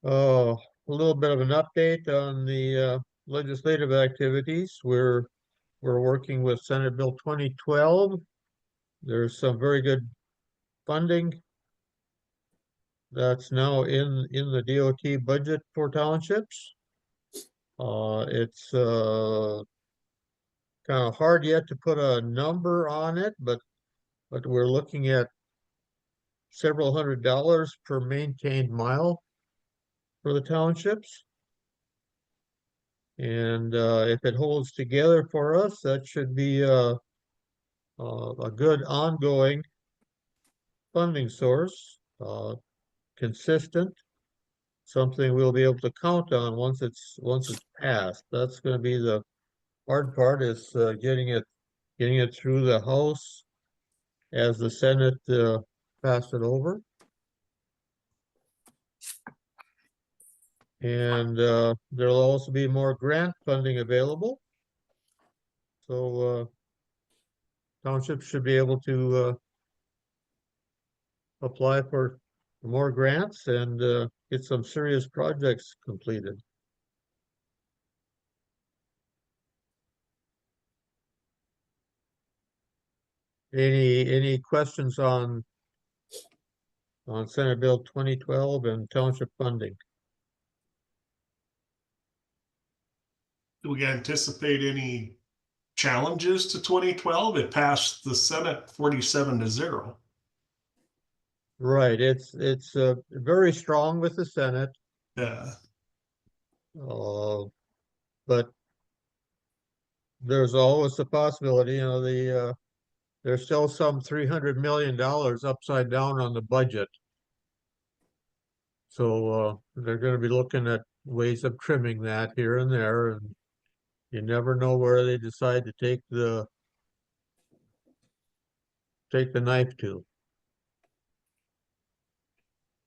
A little bit of an update on the legislative activities. We're working with Senate Bill 2012. There's some very good funding that's now in the DOT budget for townships. It's kind of hard yet to put a number on it, but we're looking at several $100s per maintained mile for the townships. And if it holds together for us, that should be a good ongoing funding source, consistent, something we'll be able to count on once it's passed. That's going to be the hard part is getting it through the House as the Senate passed it over. And there'll also be more grant funding available. So townships should be able to apply for more grants and get some serious projects completed. Any questions on Senate Bill 2012 and township funding? Do we anticipate any challenges to 2012? It passed the Senate 47-0. Right, it's very strong with the Senate, Yeah. but there's always a possibility, there's still some $300 million upside down on the budget. So they're going to be looking at ways of trimming that here and there, and you never know where they decide to take the knife to.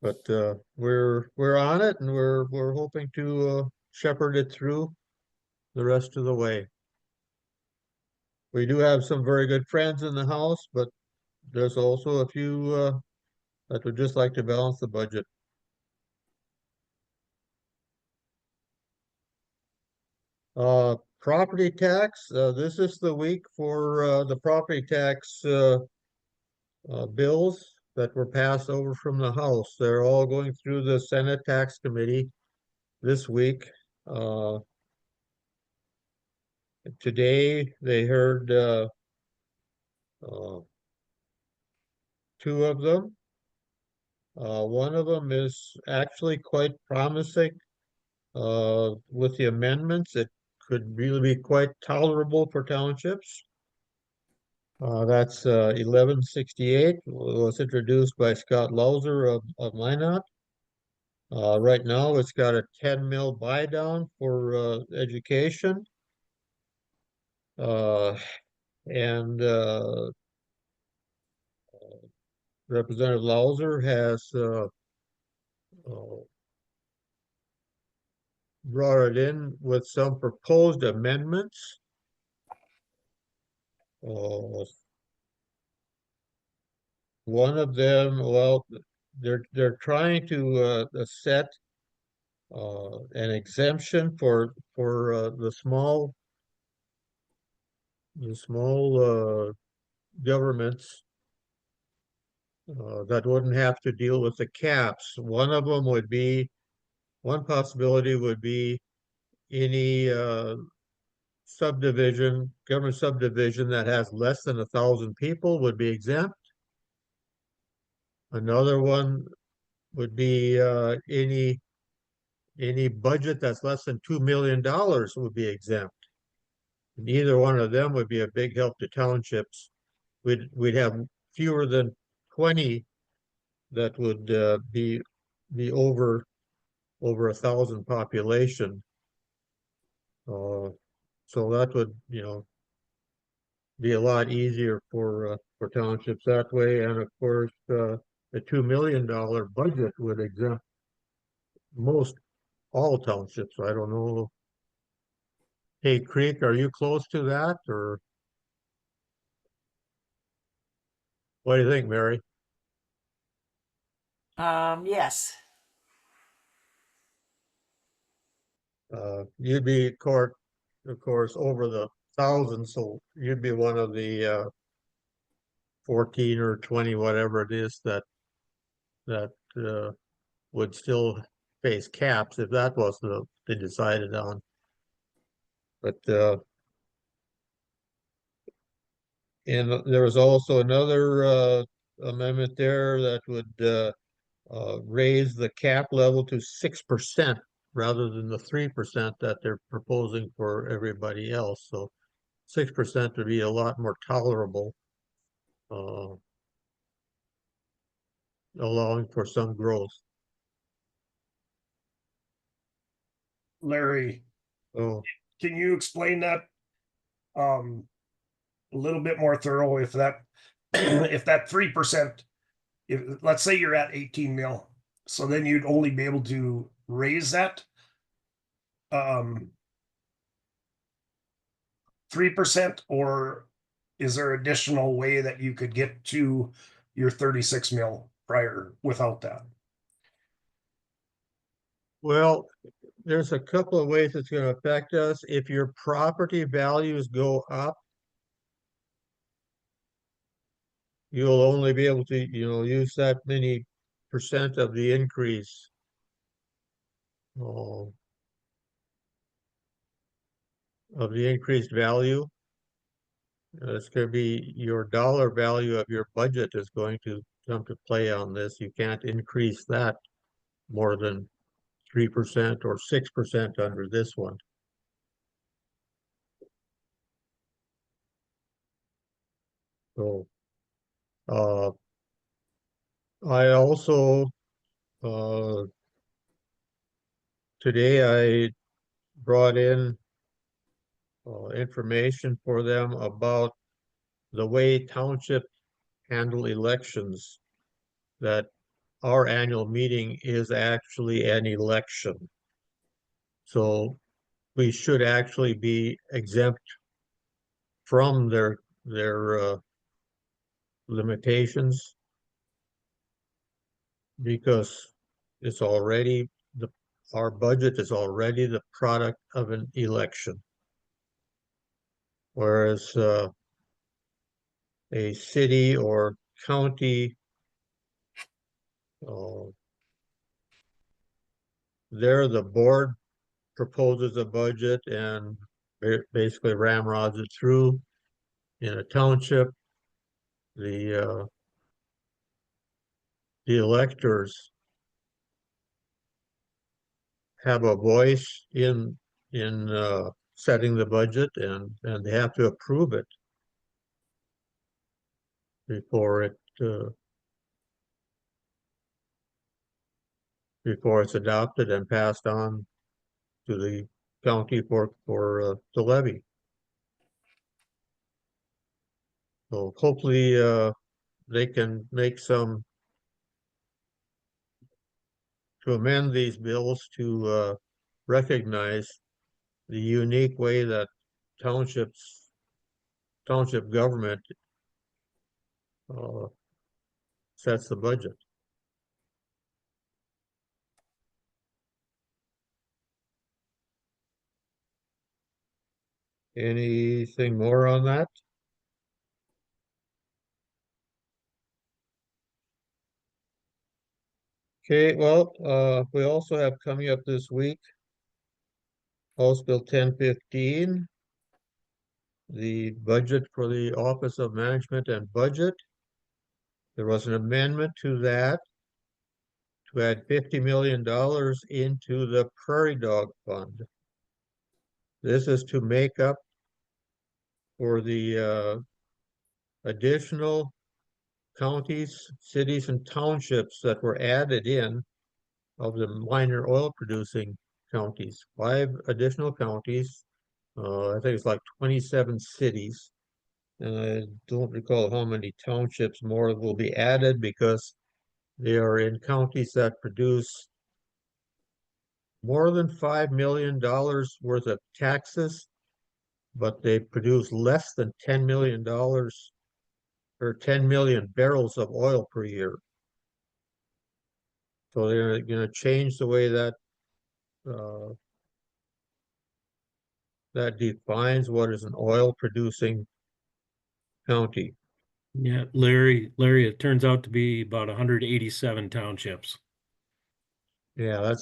But we're on it, and we're hoping to shepherd it through the rest of the way. We do have some very good friends in the House, but there's also a few that would just like to balance the budget. Property tax. This is the week for the property tax bills that were passed over from the House. They're all going through the Senate Tax Committee this week. Today they heard uh, two of them. One of them is actually quite promising. With the amendments, it could really be quite tolerable for townships. That's 1168, was introduced by Scott Lauser of Minot. Right now, it's got a 10 mil buy down for education. And Representative Lauser has brought it in with some proposed amendments. One of them, well, they're trying to set an exemption for the small governments that wouldn't have to deal with the caps. One possibility would be any government subdivision that has less than 1,000 people would be exempt. Another one would be any budget that's less than $2 million would be exempt. And either one of them would be a big help to townships. We'd have fewer than 20 that would be over 1,000 population. So that would, be a lot easier for townships that way. And of course, a $2 million budget would exempt most all townships. I don't know. Hey, Creek, are you close to that, or what do you think, Mary? Yes. You'd be of course, over the thousand, so you'd be one of the 14 or 20, whatever it is, that would still face caps if that was they decided on. But and there was also another amendment there that would raise the cap level to 6% rather than the 3% that they're proposing for everybody else. So 6% would be a lot more tolerable, uh, allowing for some growth. Larry, Oh, can you explain that a little bit more thorough? If that if that 3%, if let's say you're at 18 mil, so then you'd only be able to raise that 3%, or is there additional way that you could get to your 36 mil prior without that? well, there's a couple of ways it's going to affect us. If your property values go up, you'll only be able to, use that many percent of the increase. uh, of the increased value. It's going to be your dollar value of your budget is going to come to play on this. You can't increase that more than 3% or 6% under this one. So uh, I also uh, today I brought in information for them about the way townships handle elections, that our annual meeting is actually an election. So we should actually be exempt from their limitations because it's already our budget is already the product of an election. Whereas a city or county, uh, there the board proposes a budget and basically ramrods it through. In a township, the the electors have a voice in setting the budget, and they have to approve it before it before it's adopted and passed on to the county for the levy. So hopefully they can make some to amend these bills to recognize the unique way that township government uh, sets the budget. Anything more on that? Okay, well, we also have coming up this week, House Bill 1015, the budget for the Office of Management and Budget. There was an amendment to that to add $50 million into the Prairie Dog Fund. This is to make up for the additional counties, cities, and townships that were added in of the minor oil producing counties. 5 additional counties. I think it's like 27 cities. And I don't recall how many townships more will be added because they are in counties that produce more than $5 million worth of taxes, but they produce less than $10 million or 10 million barrels of oil per year. So they're going to change the way that that defines what is an oil producing county. Yeah, Larry, it turns out to be about 187 townships. Yeah,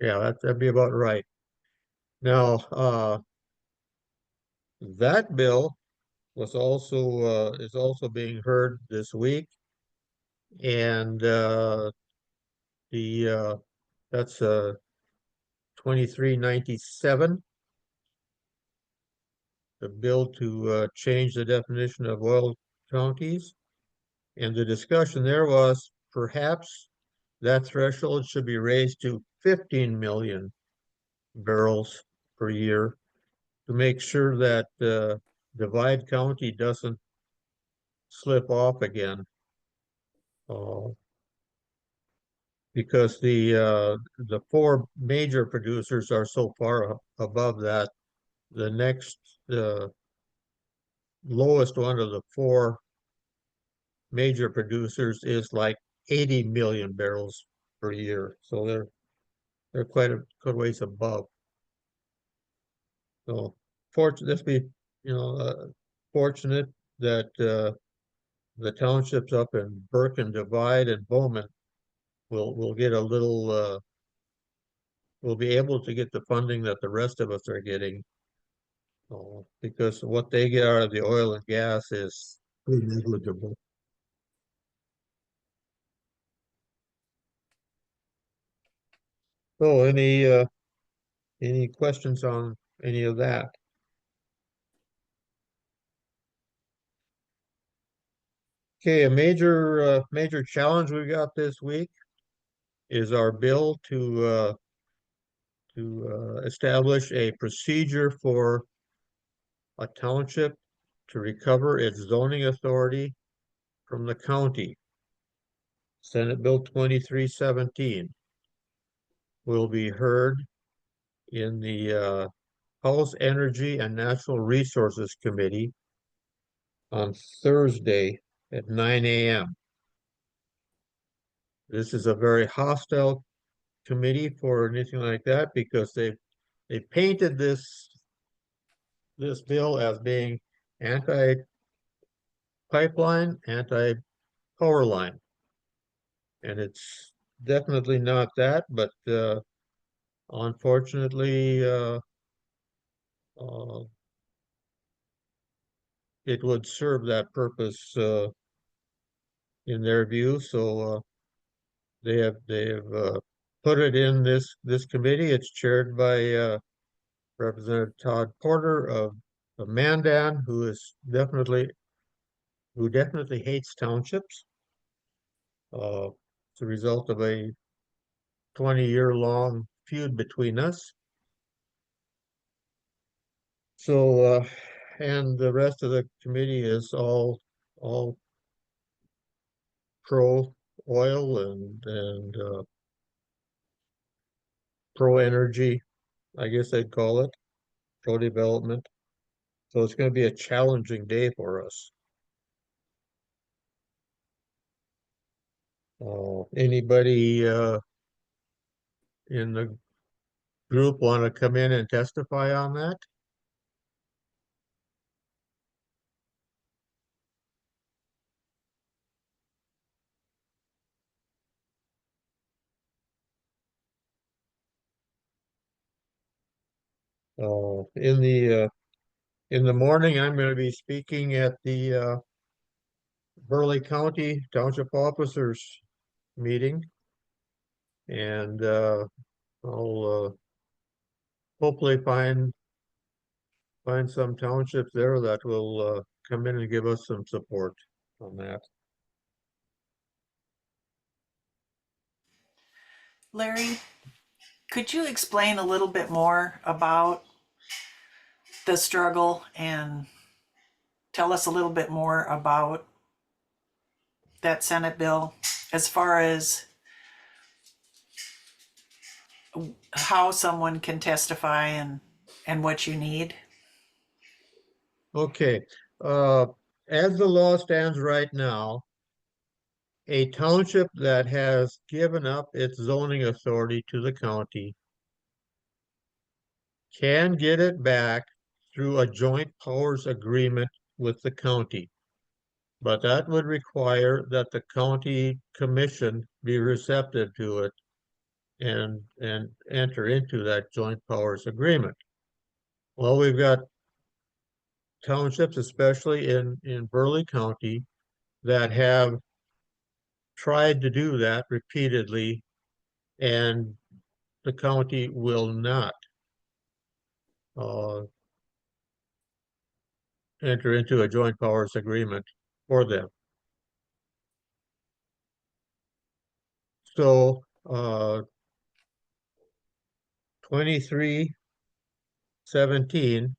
that'd be about right. Now, that bill was also is also being heard this week, and the that's 2397, the bill to change the definition of oil counties. And the discussion there was perhaps that threshold should be raised to 15 million barrels per year to make sure that Divide County doesn't slip off again. Because the four major producers are so far above that. The next lowest one of the four major producers is like 80 million barrels per year. So they're quite a good ways above. So this be fortunate that the townships up in Burke and Divide and Bowman will get a little will be able to get the funding that the rest of us are getting. Because what they get out of the oil and gas is pretty negligible. So any questions on any of that? Okay, a major challenge we got this week is our bill to establish a procedure for a township to recover its zoning authority from the county. Senate Bill 2317 will be heard in the House Energy and Natural Resources Committee on Thursday at 9 a.m. This is a very hostile committee for anything like that because they painted this bill as being anti-pipeline, anti-power line. And it's definitely not that, but unfortunately it would serve that purpose in their view. So they have put it in this committee. It's chaired by Representative Todd Porter of Mandan, who definitely hates townships. It's a result of a 20-year-long feud between us. So, and the rest of the committee is all pro oil and pro energy, I guess they'd call it, pro development. So it's going to be a challenging day for us. Anybody in the group want to come in and testify on that? In the morning, I'm going to be speaking at the Burley County Township Officers meeting, and I'll hopefully find some townships there that will come in and give us some support on that. Larry, could you explain a little bit more about the struggle and tell us a little bit more about that Senate bill as far as how someone can testify and what you need? Okay, as the law stands right now, a township that has given up its zoning authority to the county can get it back through a joint powers agreement with the county. But that would require that the county commission be receptive to it and enter into that joint powers agreement. Well, we've got townships, especially in Burley County, that have tried to do that repeatedly, and the county will not enter into a joint powers agreement for them. So 2317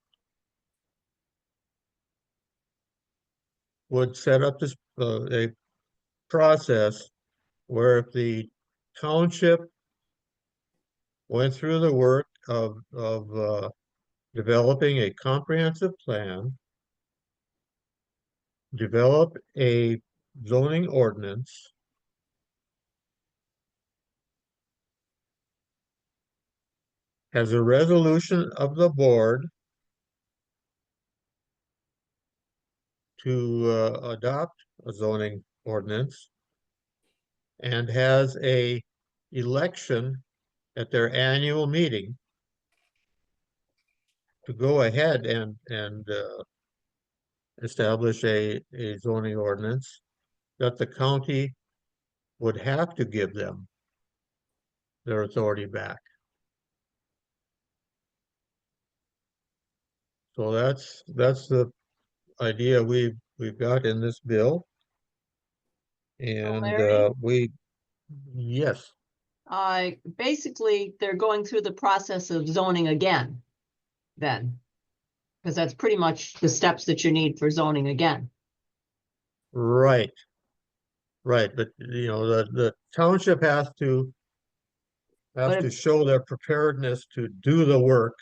would set up this a process where if the township went through the work of developing a comprehensive plan, develop a zoning ordinance, has a resolution of the board to adopt a zoning ordinance, and has a election at their annual meeting to go ahead and establish a zoning ordinance, that the county would have to give them their authority back. So that's the idea we've got in this bill. And Larry? yes, Basically, they're going through the process of zoning again, then. Because that's pretty much the steps that you need for zoning again. right. Right, but you know, the township has to But if- show their preparedness to do the work.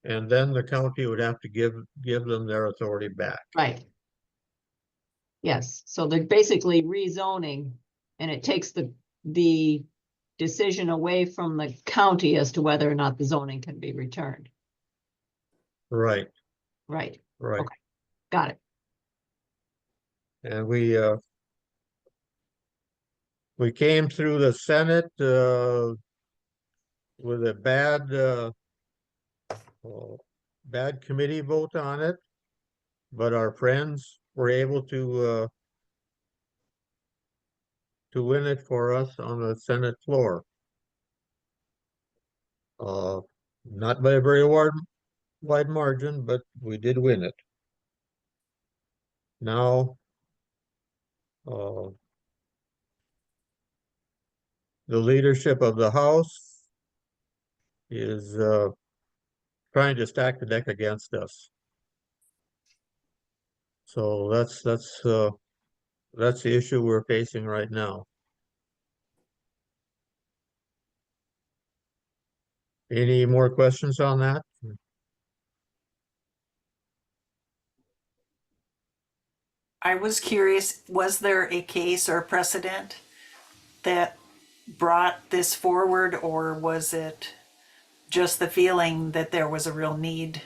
And then the county would have to give them their authority back. Right. Yes, so they're basically rezoning, and it takes the decision away from the county as to whether or not the zoning can be returned. Right, Right, right. Okay. Got it. And we came through the Senate with a bad committee vote on it, but our friends were able to win it for us on the Senate floor. Not by a very wide margin, but we did win it. Now, the leadership of the House is trying to stack the deck against us. So that's the issue we're facing right now. Any more questions on that? I was curious, was there a case or precedent that brought this forward, or was it just the feeling that there was a real need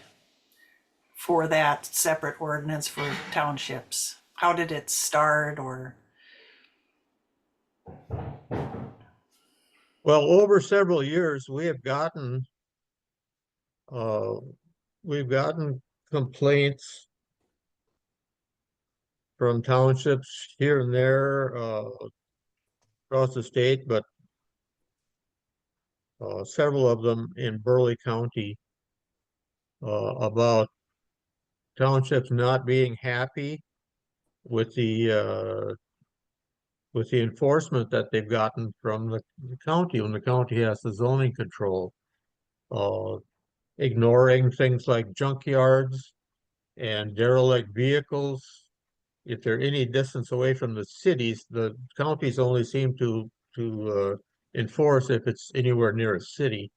for that separate ordinance for townships? How did it start, or? Well, over several years, we've gotten complaints from townships here and there across the state, but several of them in Burley County about townships not being happy with the enforcement that they've gotten from the county when the county has the zoning control, ignoring things like junkyards and derelict vehicles. If they're any distance away from the cities, the counties only seem to enforce if it's anywhere near a city.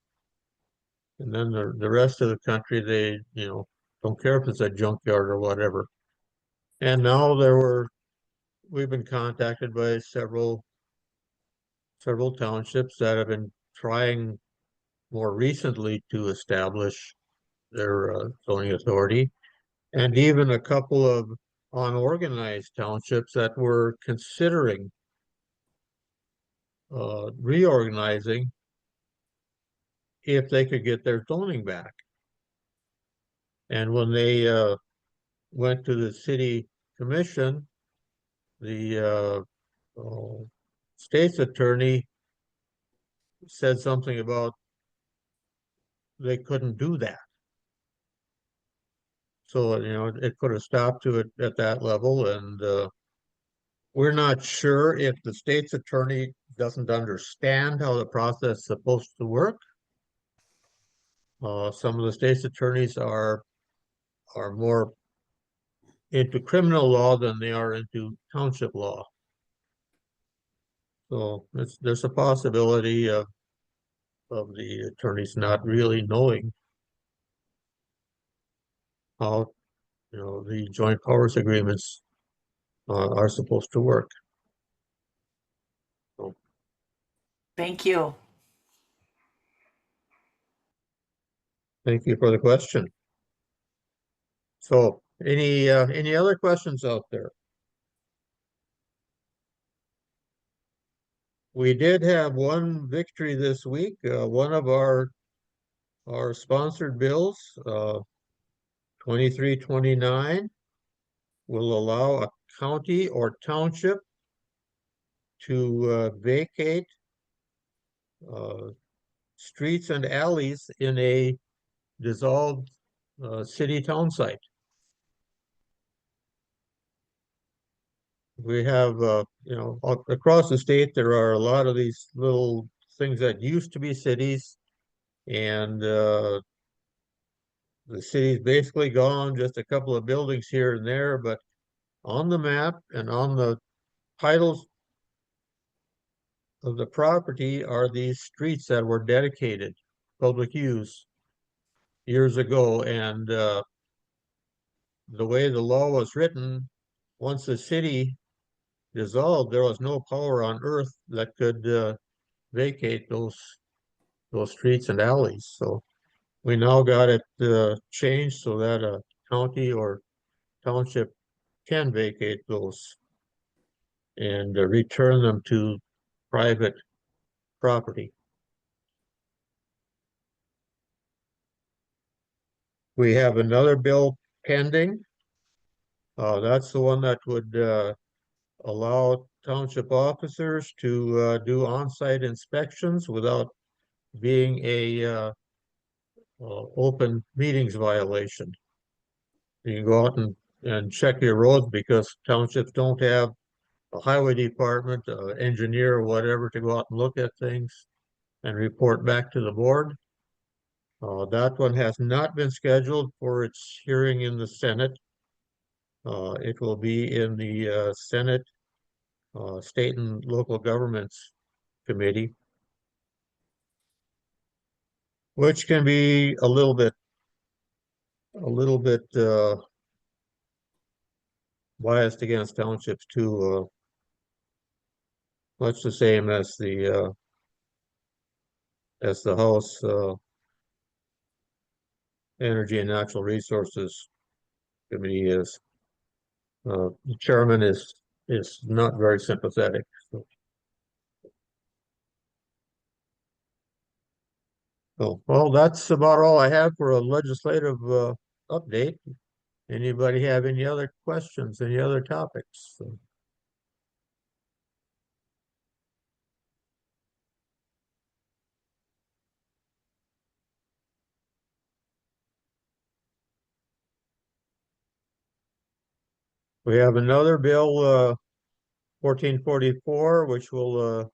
And then the rest of the country, they, don't care if it's a junkyard or whatever. And now we've been contacted by several townships that have been trying more recently to establish their zoning authority, and even a couple of unorganized townships that were considering reorganizing if they could get their zoning back. And when they went to the city commission, the state's attorney said something about they couldn't do that. So, it put a stop to it at that level, and we're not sure if the state's attorney doesn't understand how the process is supposed to work. Some of the state's attorneys are more into criminal law than they are into township law. So there's a possibility of the attorneys not really knowing how, the joint powers agreements are supposed to work. So, Thank you. thank you for the question. So any other questions out there? We did have one victory this week. One of our sponsored bills, 2329, will allow a county or township to vacate streets and alleys in a dissolved city town site. We have, across the state, there are a lot of these little things that used to be cities, and the city's basically gone, just a couple of buildings here and there, but on the map and on the titles of the property are these streets that were dedicated public use years ago, and the way the law was written, once the city dissolved, there was no power on earth that could vacate those streets and alleys. So we now got it changed so that a county or township can vacate those and return them to private property. We have another bill pending. That's the one that would allow township officers to do on-site inspections without being a open meetings violation. You can go out and check your roads because townships don't have a highway department, engineer or whatever to go out and look at things and report back to the board. That one has not been scheduled for its hearing in the Senate. It will be in the Senate State and Local Governments Committee, which can be a little bit biased against townships too. Much the same as the House Energy and Natural Resources Committee is. The chairman is not very sympathetic. So, well, that's about all I have for a legislative update. Anybody have any other questions, any other topics? So, we have another bill, 1444, which will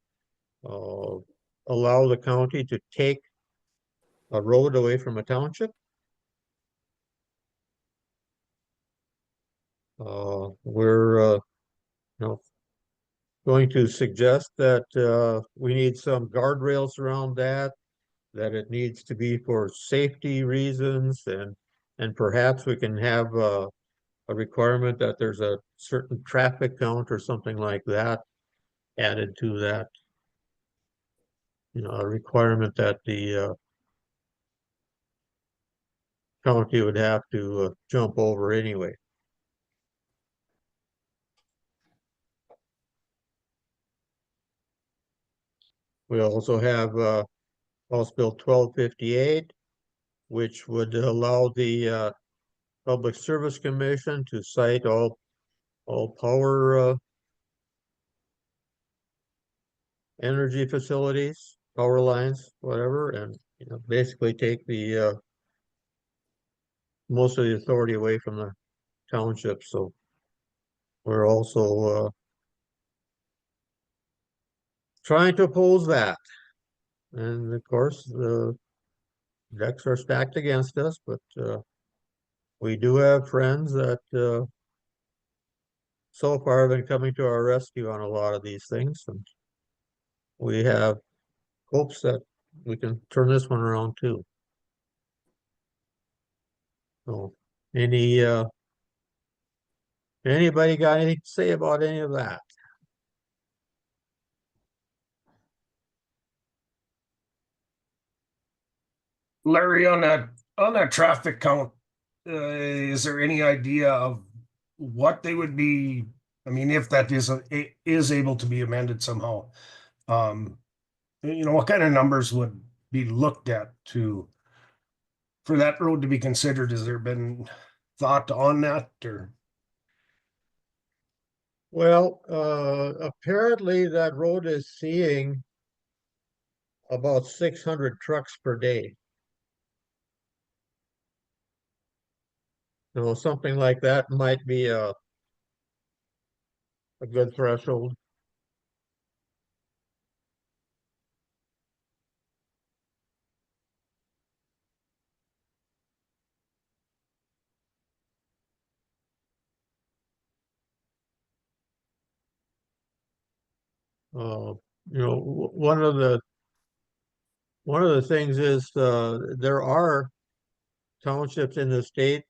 allow the county to take a road away from a township. We're going to suggest that we need some guardrails around that it needs to be for safety reasons, and perhaps we can have a requirement that there's a certain traffic count or something like that added to that. A requirement that the county would have to jump over anyway. We also have House Bill 1258, which would allow the Public Service Commission to cite all power energy facilities, power lines, whatever, and basically take the most of the authority away from the township. So we're also trying to oppose that. And of course, the decks are stacked against us, but we do have friends that so far have been coming to our rescue on a lot of these things. And we have hopes that we can turn this one around too. So anybody got anything to say about any of that? Larry, on that traffic count, is there any idea of what they would be? I mean, if that is able to be amended somehow, what kind of numbers would be looked at for that road to be considered? Has there been thought on that, or? Well, apparently that road is seeing about 600 trucks per day. So something like that might be a good threshold. Uh, one of the things is there are townships in the state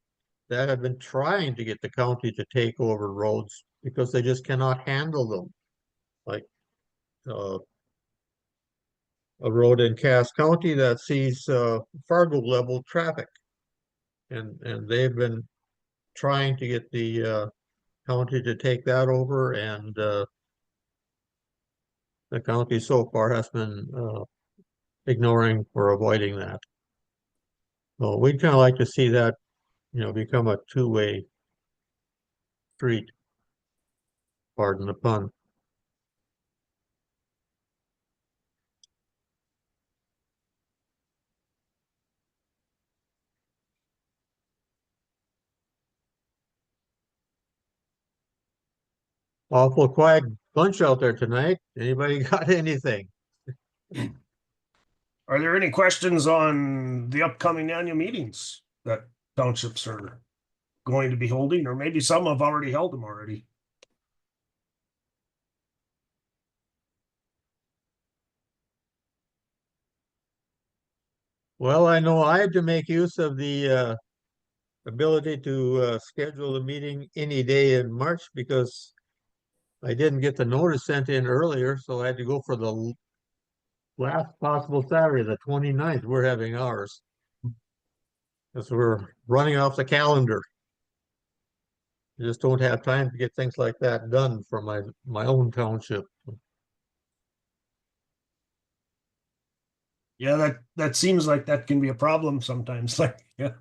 that have been trying to get the county to take over roads because they just cannot handle them. Like uh, a road in Cass County that sees Fargo level traffic, and they've been trying to get the county to take that over, and the county so far has been ignoring or avoiding that. So we'd kind of like to see that, become a two-way street. Pardon the pun. Awful quiet bunch out there tonight. Anybody got anything? Are there any questions on the upcoming annual meetings that townships are going to be holding, or maybe some have already held them already? Well, I know I had to make use of the ability to schedule a meeting any day in March because I didn't get the notice sent in earlier, so I had to go for the last possible Saturday, the 29th. We're having ours because we're running off the calendar. I just don't have time to get things like that done for my own township. Yeah, that seems like that can be a problem sometimes. Like, yeah.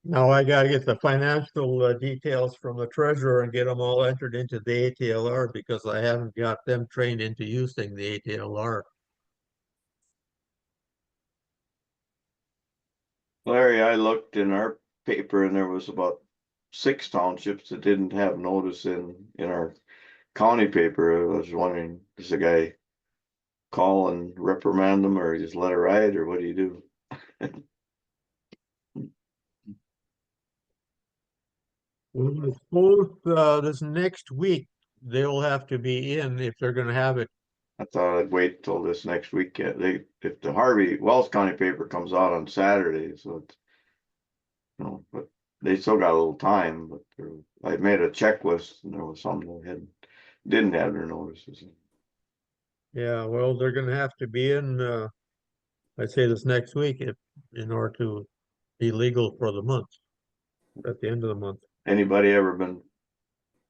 Now I gotta get the financial details from the treasurer and get them all entered into the ATLR because I haven't got them trained into using the ATLR. Larry, I looked in our paper and there was about 6 townships that didn't have notice in our county paper. I was wondering, does the guy call and reprimand them or just let it ride, or what do you do? Well, I suppose this next week they'll have to be in if they're gonna have it. I thought I'd wait till this next weekend. If the Harvey Wells County paper comes out on Saturday, so it's, but they still got a little time, but I made a checklist and there was some that didn't have their notices. Yeah, well, they're gonna have to be in I'd say this next week if, in order to be legal for the month, at the end of the month. Anybody ever been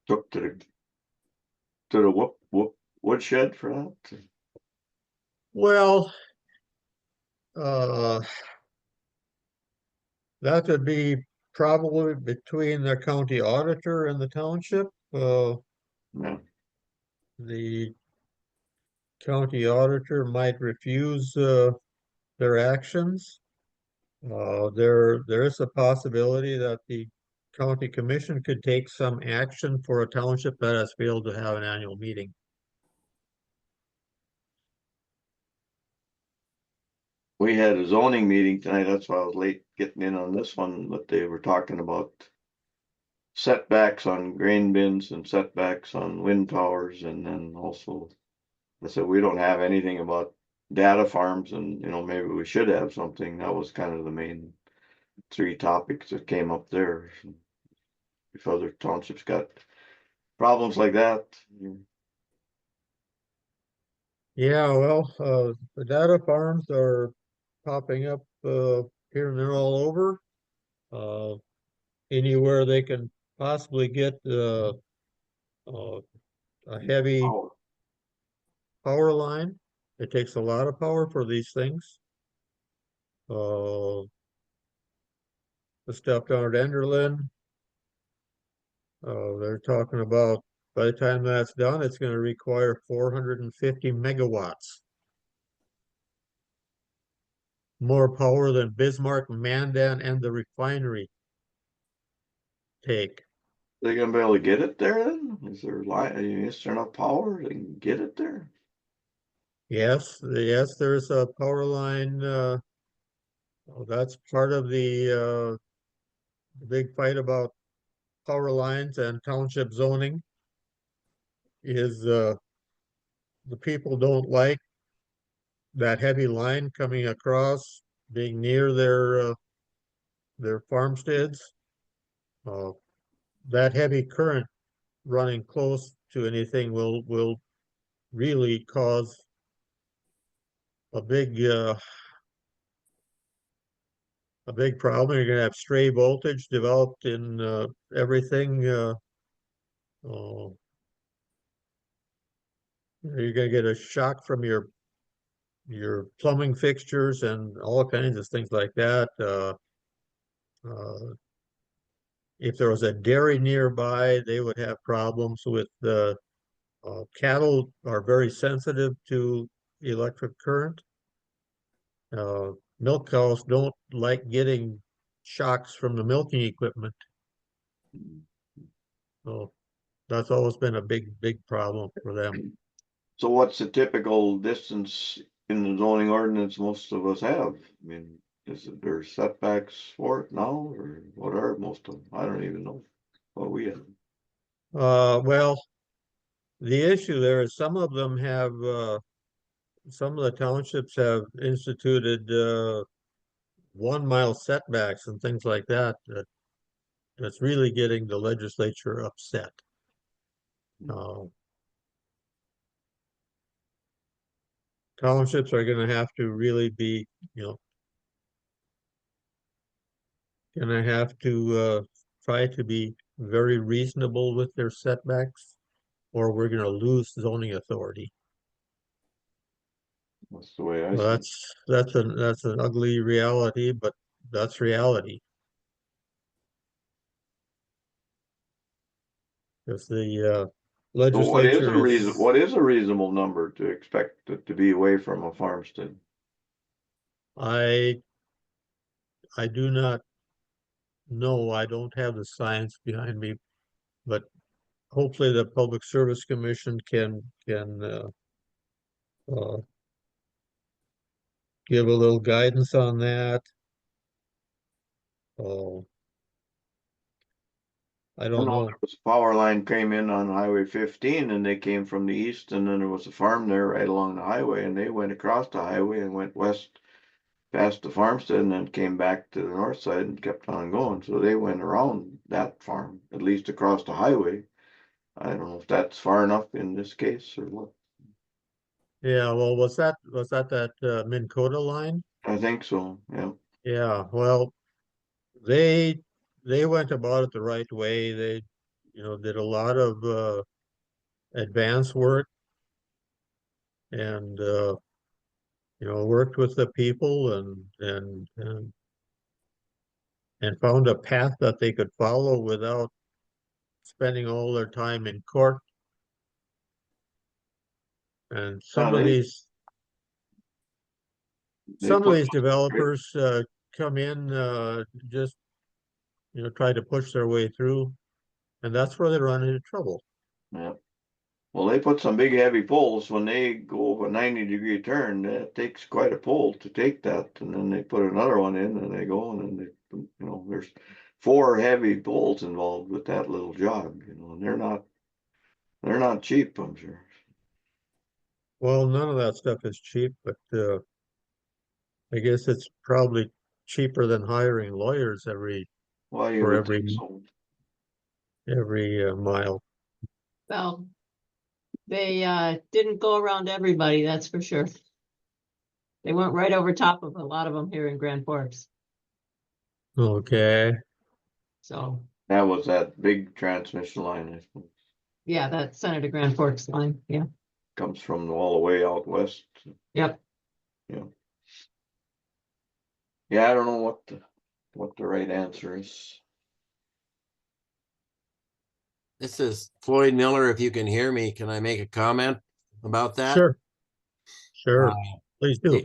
took to the woodshed for that? Well, uh, that would be probably between the county auditor and the township. No. The county auditor might refuse, their actions. There is a possibility that the county commission could take some action for a township that has failed to have an annual meeting. We had a zoning meeting tonight, that's why I was late getting in on this one, but they were talking about setbacks on grain bins and setbacks on wind towers, and then also, I said, we don't have anything about data farms, and, maybe we should have something. That was kind of the main three topics that came up there. If other townships got problems like that. Yeah, well, the data farms are popping up, here and there all over. Anywhere they can possibly get, a heavy Oh, power line. It takes a lot of power for these things. The stuff down at Enderlin, they're talking about by the time that's done, it's going to require 450 megawatts. More power than Bismarck, Mandan, and the refinery take. they gonna be able to get it there then? Is there enough power they can get it there? Yes, there's a power line. That's part of the big fight about power lines and township zoning. Is the people don't like that heavy line coming across, being near their farmsteads. That heavy current running close to anything will really cause a big problem. You're gonna have stray voltage developed in everything. Uh, you're gonna get a shock from your plumbing fixtures and all kinds of things like that. Uh, if there was a dairy nearby, they would have problems with the cattle are very sensitive to electric current. Milk cows don't like getting shocks from the milking equipment. So that's always been a big problem for them. So what's the typical distance in the zoning ordinance most of us have? I mean, there setbacks for it now, or what are most of them? I don't even know what we have. Well, the issue there is some of them have, some of the townships have instituted 1 mile setbacks and things like that. That's really getting the legislature upset. Townships are going to have to really be, going to have to try to be very reasonable with their setbacks, or we're going to lose zoning authority. That's the way I Well, see it. that's an ugly reality, but that's reality. Because the So what is legislature is, what is a reasonable number to expect it to be away from a farmstead? I do not know. I don't have the science behind me, but hopefully the Public Service Commission can uh, give a little guidance on that. Oh, I I don't know know. there was a power line came in on Highway 15 and they came from the east, and then there was a farm there right along the highway, and they went across the highway and went west past the farmstead and then came back to the north side and kept on going. So they went around that farm, at least across the highway. I don't know if that's far enough in this case or what. Yeah, well, was that Minn Kota line? I think so, yeah. Yeah, well, they they went about it the right way. They, did a lot of advance work and worked with the people and found a path that they could follow without spending all their time in court. And No, they some of put these developers come in just try to push their way through, and that's where they run into trouble. Yeah. Well, they put some big heavy poles when they go a 90-degree turn. That takes quite a pole to take that, and then they put another one in, and they go, and then there's 4 heavy poles involved with that little jog. And they're not cheap, I'm sure. Well, none of that stuff is cheap, but I guess it's probably cheaper than hiring lawyers Well, you for would think so. every mile. Well, they didn't go around everybody, that's for sure. They went right over top of a lot of them here in Grand Forks. Okay. So, That was that big transmission line, I suppose. yeah, that Senator Grand Forks line, yeah. Comes from all the way out west. Yep. Yeah, I don't know what the right answer is. This is Floyd Miller. If you can hear me, can I make a comment about that? Sure. Sure. Uh, Please do.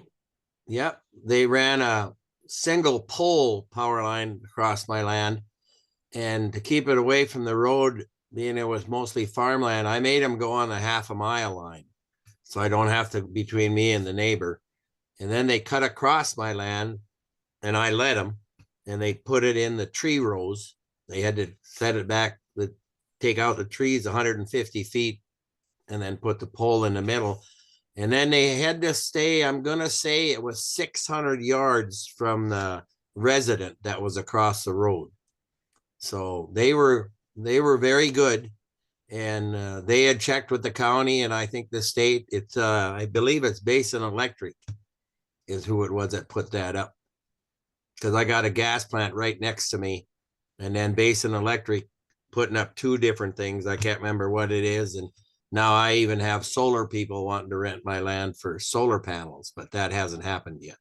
Yep, they ran a single pole power line across my land, and to keep it away from the road, being it was mostly farmland, I made them go on the 1/2 mile line, so I don't have to between me and the neighbor. And then they cut across my land, and I let them, and they put it in the tree rows. They had to set it back, take out the trees 150 feet, and then put the pole in the middle. And then they had to stay, I'm going to say it was 600 yards from the resident that was across the road. So they were very good. And they had checked with the county, and I think the state, it's I believe it's Basin Electric is who it was that put that up. Because I got a gas plant right next to me, and then Basin Electric putting up 2 different things. I can't remember what it is. And now I even have solar people wanting to rent my land for solar panels, but that hasn't happened yet.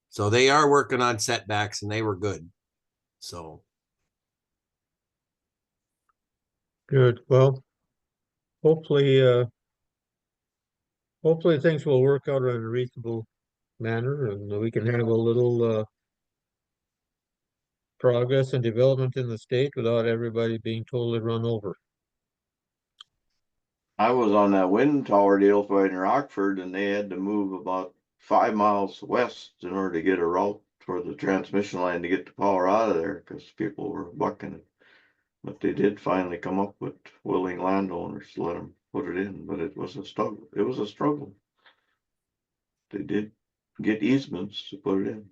So they are working on setbacks, and they were good. So Good. Well, hopefully things will work out in a reasonable manner and we can have a little progress and development in the state without everybody being totally run over. I was on that wind tower deal for in Rockford, and they had to move about 5 miles west in order to get a route for the transmission line to get the power out of there because people were bucking it. But they did finally come up with willing landowners to let them put it in, but it was a struggle. It was a struggle. They did get easements to put it in.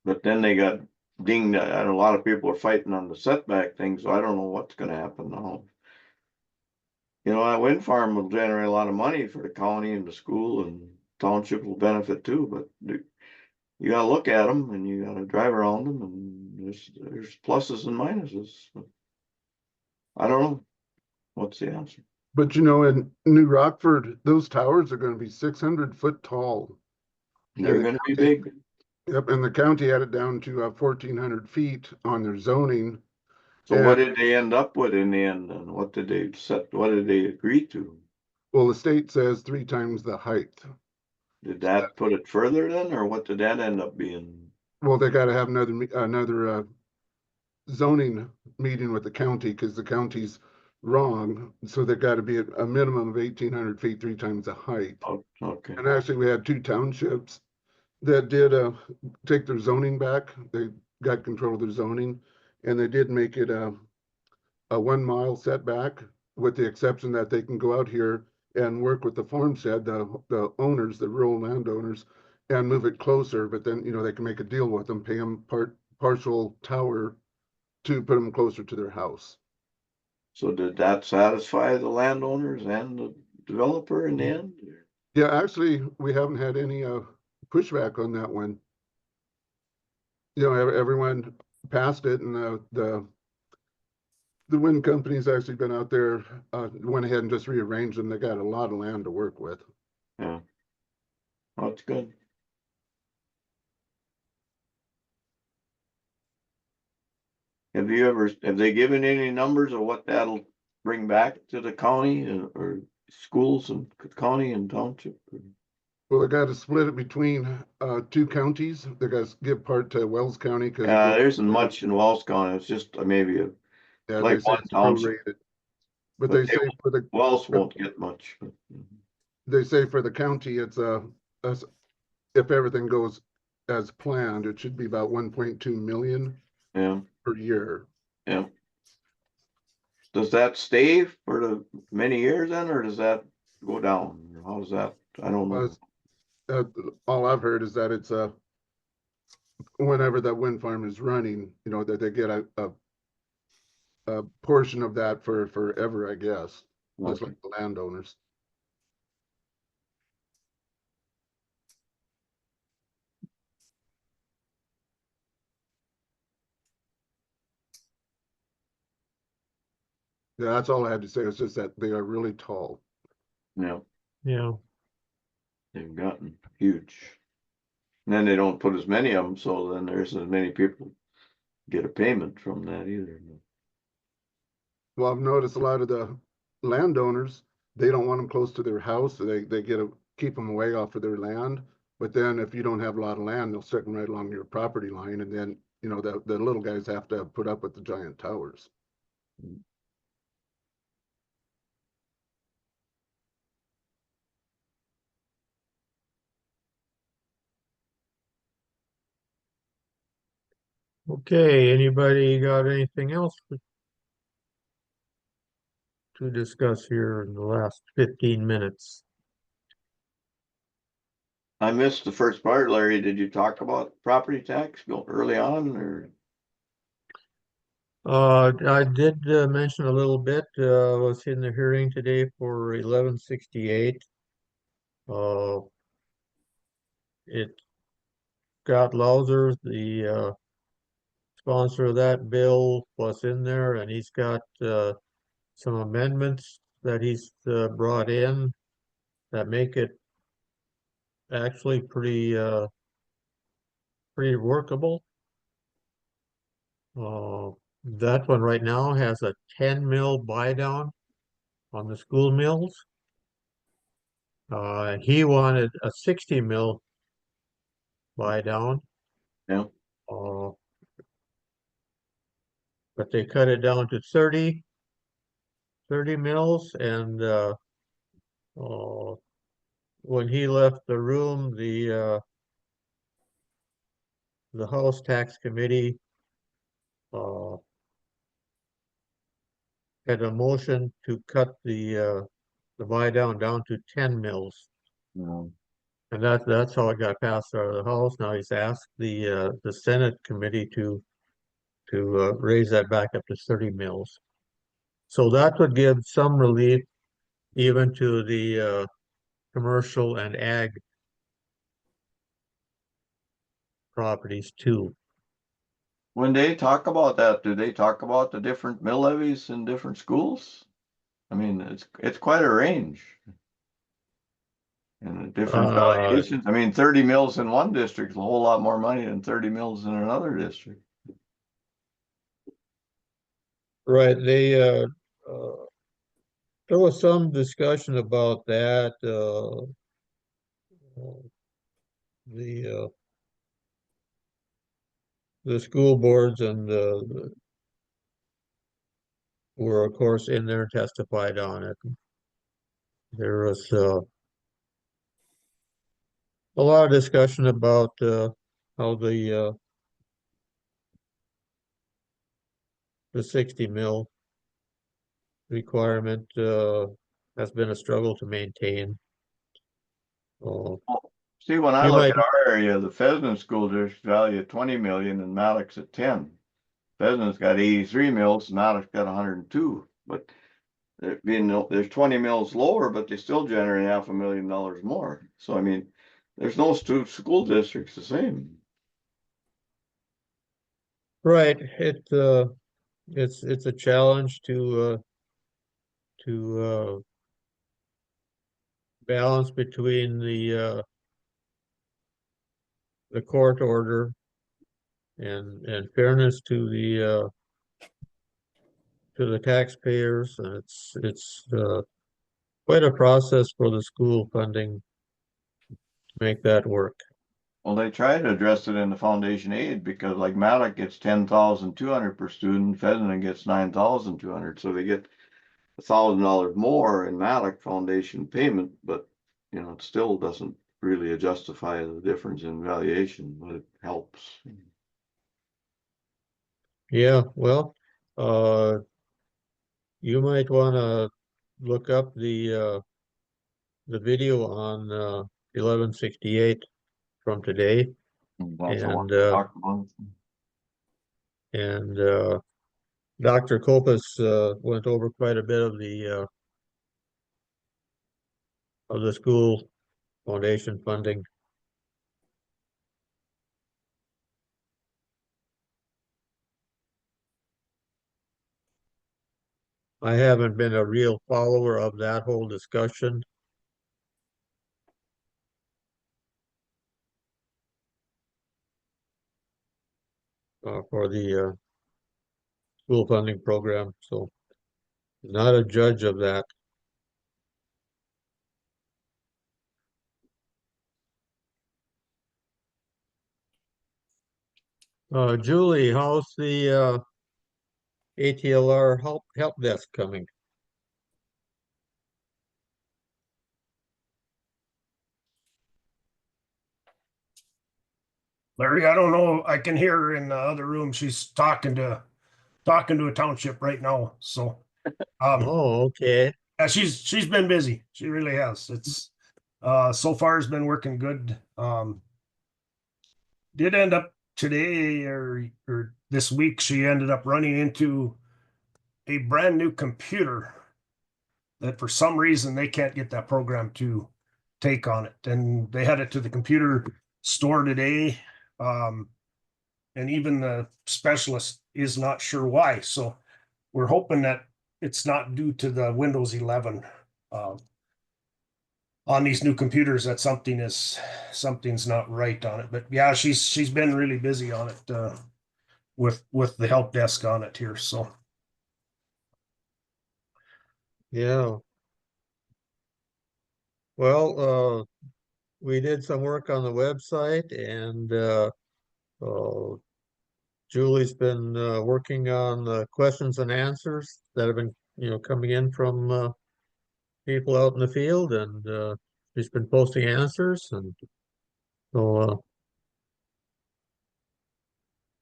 But then they got dinged, and a lot of people are fighting on the setback thing, so I don't know what's gonna happen now. That wind farm will generate a lot of money for the county and the school, and township will benefit too, but you gotta look at them and you gotta drive around them, and there's pluses and minuses. I don't know. What's the answer? But in New Rockford, those towers are gonna be 600-foot tall. They're gonna be big. Yep, and the county had it down to 1,400 feet on their zoning. So what did they end up with in the end, and what did they agree to? Well, the state says 3 times the height. Did that put it further then, or what did that end up being? Well, they gotta have another zoning meeting with the county, because the county's wrong, so there gotta be a minimum of 1,800 feet, 3 times the height. Oh, okay. And actually, we had 2 townships that did take their zoning back. They got control of their zoning, and they did make it a 1 mile setback, with the exception that they can go out here and work with the farmstead, the owners, the rural landowners, and move it closer. But then, they can make a deal with them, pay them partial tower to put them closer to their house. So did that satisfy the landowners and the developer in the end? Yeah, actually, we haven't had any pushback on that one. You know, everyone passed it, and the wind company's actually been out there, went ahead and just rearranged them. They got a lot of land to work with. Yeah. Oh, that's good. Have they given any numbers of what that'll bring back to the county or schools and county and township? Well, they got to split it between two counties. They got to give part to Wells County because There isn't much in Wells County. It's just maybe yeah, like they say one it's township. prorated. But But they they say for the Wells won't get much. they say for the county, it's if everything goes as planned, it should be about 1.2 million Yeah, per year. yeah. Does that stay for the many years then, or does that go down? Or how does that? I don't know. Plus, all I've heard is that it's whenever that wind farm is running, you know, that they get a portion of that for forever, I guess, just Okay. like the landowners. Yeah, that's all I had to say. It's just that they are really tall. Yeah, Yeah. they've gotten huge. And then they don't put as many of them, so then there's as many people get a payment from that either. Well, I've noticed a lot of the landowners, they don't want them close to their house, so they keep them away off of their land. But then if you don't have a lot of land, they'll stick them right along your property line, and then, you know, the little guys have to put up with the giant towers. Okay, anybody got anything else to discuss here in the last 15 minutes? I missed the first part, Larry. Did you talk about property tax early on or? I did mention a little bit, was in the hearing today for 1168. It Scott Lauser, the sponsor of that bill, was in there, and he's got some amendments that he's brought in that make it actually pretty workable. That one right now has a 10 mil buy down on the school mills. He wanted a 60 mil buy down. Yeah. Uh, but they cut it down to 30 mils, and when he left the room, the House Tax Committee had a motion to cut the buy down to 10 mils. No. And that's how it got passed out of the House. Now he's asked the Senate committee to raise that back up to 30 mils. So that would give some relief even to the commercial and ag properties too. When they talk about that, do they talk about the different mill levies in different schools? I mean, it's quite a range. And different valuations. I mean, 30 mills in one district is a whole lot more money than 30 mills in another district. Right, there was some discussion about that. The the school boards and were of course in there and testified on it. There was a lot of discussion about how the 60 mil requirement has been a struggle to maintain. See, when I You look might at our area, the Pheasant School District value at 20 million and Malik's at 10. Pheasant's got 83 mills, Malik's got 102. But There's 20 mills lower, but they still generate $500,000 more. So I mean, there's no school districts the same. Right, it's a challenge to balance between the court order and fairness to the taxpayers, and it's quite a process for the school funding to make that work. Well, they try to address it in the foundation aid because like Malik gets 10,200 per student, Fessenden gets 9,200, so they get $1,000 more in Malik foundation payment, but you know, it still doesn't really justify the difference in valuation, but it helps. Yeah, well, you might want to look up the video on 1168 from today, That's the one and we talked about. and Dr. Kopus went over quite a bit of the school foundation funding. I haven't been a real follower of that whole discussion. For the school funding program, so not a judge of that. Julie, how's the ATLR help desk coming? Larry, I don't know. I can hear her in the other room. She's talking to a township right now. So, Oh, okay. yeah, she's been busy. She really has. It's so far has been working good. Did end up today or this week, she ended up running into a brand new computer that for some reason they can't get that program to take on it. And they had it to the computer store today. And even the specialist is not sure why. So we're hoping that it's not due to the Windows 11 on these new computers, that something's not right on it. But yeah, she's been really busy on it with the help desk on it here. So Yeah. Well, we did some work on the website, and Julie's been working on the questions and answers that have been, coming in from people out in the field, and she's been posting answers, and so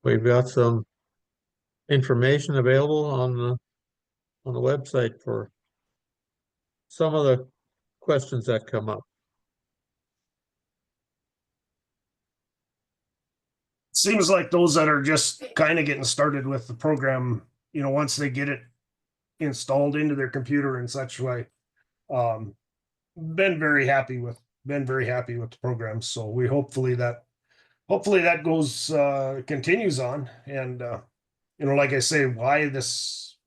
we've got some information available on the website for some of the questions that come up. seems like those that are just kind of getting started with the program, once they get it installed into their computer in such way, been very happy with the program. So we hopefully that goes continues on. And like I say, why this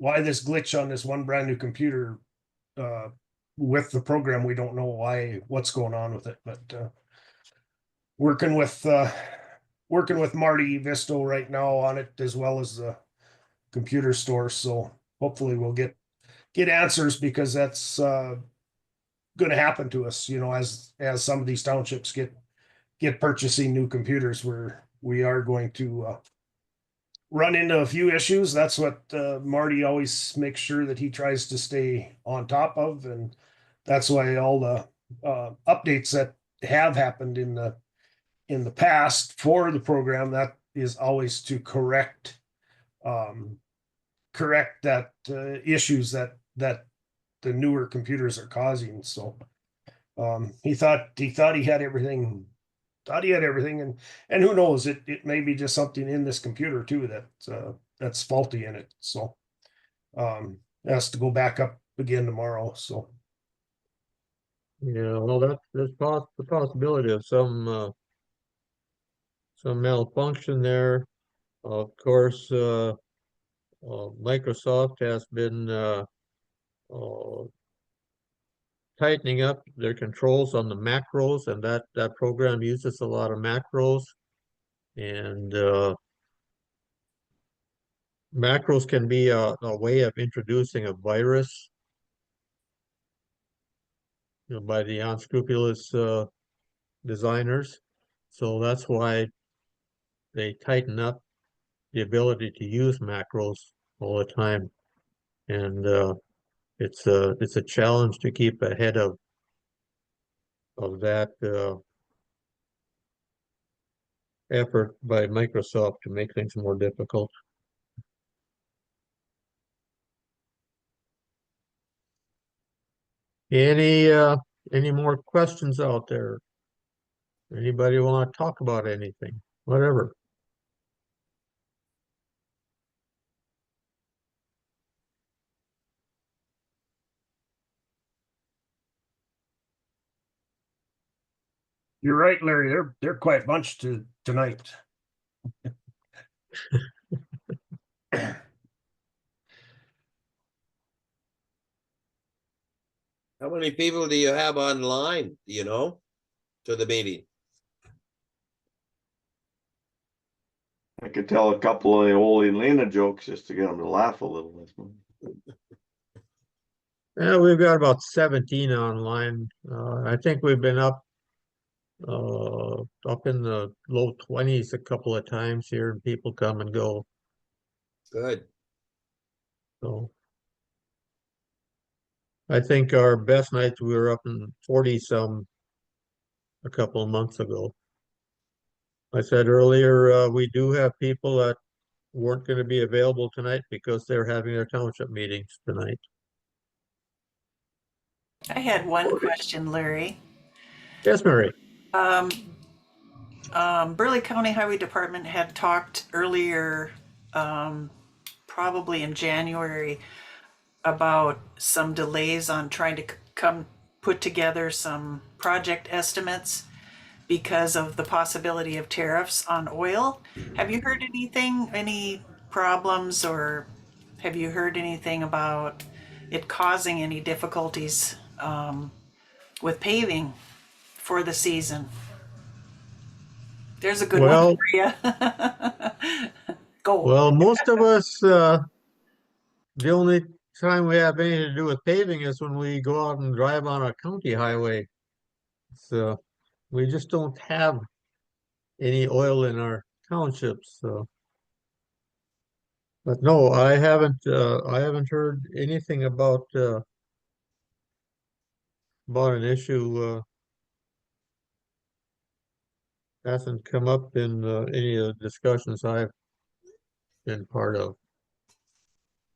glitch on this one brand new computer with the program, we don't know what's going on with it. But working with Marty Visto right now on it, as well as the computer store. So hopefully we'll get answers, because that's going to happen to us, as some of these townships get purchasing new computers, where we are going to run into a few issues. That's what Marty always makes sure that he tries to stay on top of, and that's why all the updates that have happened in the past for the program, that is always to correct that issues that the newer computers are causing. So he thought he had everything. And who knows, it may be just something in this computer too that's faulty in it. So has to go back up again tomorrow, so. Yeah, well, there's the possibility of some malfunction there. Of course, Microsoft has been uh, tightening up their controls on the macros, and that program uses a lot of macros, and macros can be a way of introducing a virus, by the unscrupulous designers. So that's why they tighten up the ability to use macros all the time, and it's a challenge to keep ahead of that effort by Microsoft to make things more difficult. Any more questions out there? Anybody want to talk about anything? Whatever. You're right, Larry. They're quite a bunch tonight. How many people do you have online, do you know, to the meeting? I could tell a couple of the old Elena jokes just to get them to laugh a little. Yeah, we've got about 17 online. I think we've been up in the low 20s a couple of times here, and people come and go. Good. So I think our best nights we were up in 40 some a couple of months ago. I said earlier, we do have people that weren't going to be available tonight because they're having their township meetings tonight. I had one question, Larry. Yes, Mary. Burley County Highway Department had talked earlier, probably in January, about some delays on trying to come put together some project estimates because of the possibility of tariffs on oil. Have you heard anything, any problems, or have you heard anything about it causing any difficulties with paving for the season? There's a good one Well, for you. Go. well, most of us, the only time we have anything to do with paving is when we go out and drive on a county highway. So we just don't have any oil in our townships. So, but no, I haven't heard anything about an issue. Hasn't come up in any of the discussions I've been part of.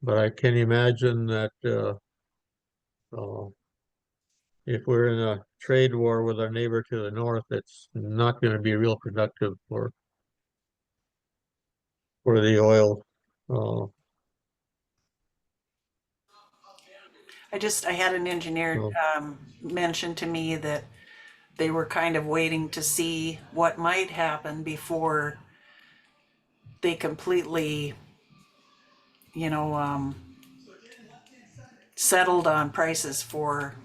But I can imagine that uh, if we're in a trade war with our neighbor to the north, it's not going to be real productive for the oil. Uh, I had an engineer so, mention to me that they were kind of waiting to see what might happen before they completely, you know, settled on prices for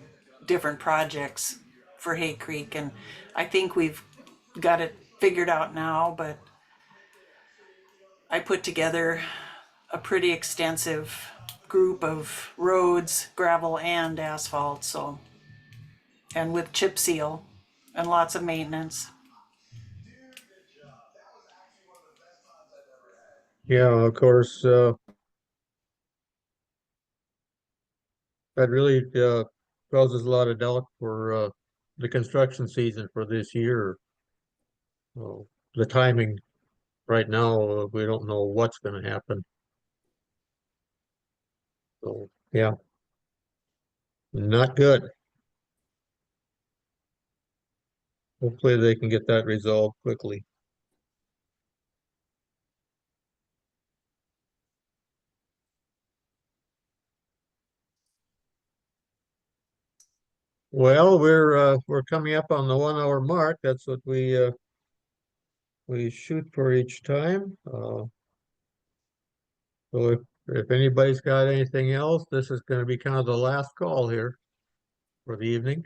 different projects for Hay Creek. And I think we've got it figured out now, but I put together a pretty extensive group of roads, gravel and asphalt, so, and with chip seal and lots of maintenance. yeah, of course, that really causes a lot of doubt for the construction season for this year. The timing right now, we don't know what's going to happen. So, yeah, not good. Hopefully they can get that resolved quickly. Well, we're coming up on the 1 hour mark. That's what we shoot for each time. So if anybody's got anything else, this is going to be kind of the last call here for the evening.